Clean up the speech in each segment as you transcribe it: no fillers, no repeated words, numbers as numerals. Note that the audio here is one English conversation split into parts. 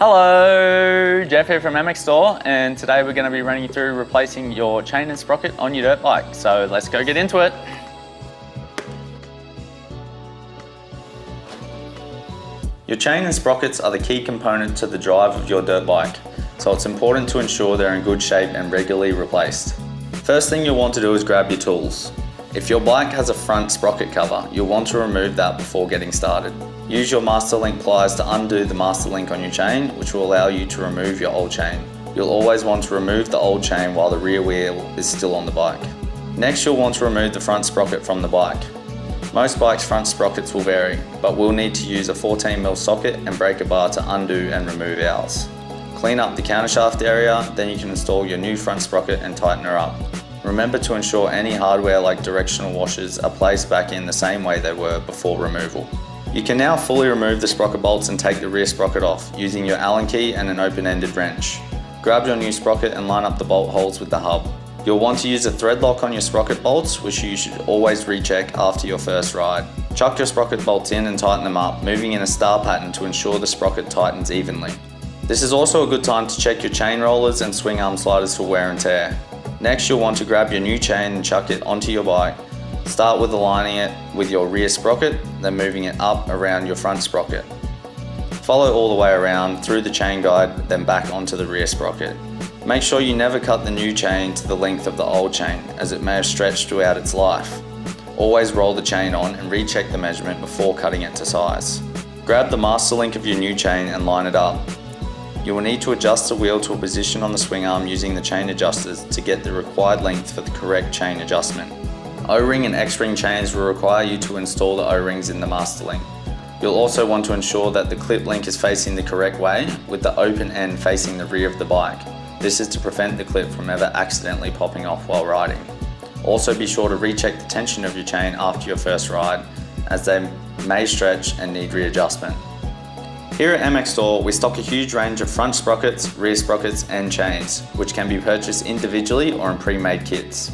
Hello, Jeff here from MXstore, and today we're going to be running you through replacing your chain and sprocket on your dirt bike. So let's go get into it. Your chain and sprockets are the key component to the drive of your dirt bike, so it's important to ensure they're in good shape and regularly replaced. First thing you'll want to do is grab your tools. If your bike has a front sprocket cover, you'll want to remove that before getting started. Use your Master Link pliers to undo the Master Link on your chain, which will allow you to remove your old chain. You'll always want to remove the old chain while the rear wheel is still on the bike. Next, you'll want to remove the front sprocket from the bike. Most bikes' front sprockets will vary, but we'll need to use a 14mm socket and breaker bar to undo and remove ours. Clean up the countershaft area, then you can install your new front sprocket and tighten her up. Remember to ensure any hardware like directional washers are placed back in the same way they were before removal. You can now fully remove the sprocket bolts and take the rear sprocket off using your Allen key and an open-ended wrench. Grab your new sprocket and line up the bolt holes with the hub. You'll want to use a thread lock on your sprocket bolts, which you should always recheck after your first ride. Chuck your sprocket bolts in and tighten them up, moving in a star pattern to ensure the sprocket tightens evenly. This is also a good time to check your chain rollers and swing arm sliders for wear and tear. Next, you'll want to grab your new chain and chuck it onto your bike. Start with aligning it with your rear sprocket, then moving it up around your front sprocket. Follow all the way around through the chain guide, then back onto the rear sprocket. Make sure you never cut the new chain to the length of the old chain, as it may have stretched throughout its life. Always roll the chain on and recheck the measurement before cutting it to size. Grab the Master Link of your new chain and line it up. You will need to adjust the wheel to a position on the swing arm using the chain adjusters to get the required length for the correct chain adjustment. O-ring and X-ring chains will require you to install the O-rings in the Master Link. You'll also want to ensure that the clip link is facing the correct way, with the open end facing the rear of the bike. This is to prevent the clip from ever accidentally popping off while riding. Also be sure to recheck the tension of your chain after your first ride, as they may stretch and need readjustment. Here at MXstore, we stock a huge range of front sprockets, rear sprockets and chains, which can be purchased individually or in pre-made kits.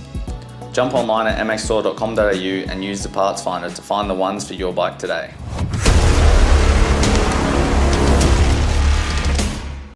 Jump online at mxstore.com.au and use the parts finder to find the ones for your bike today.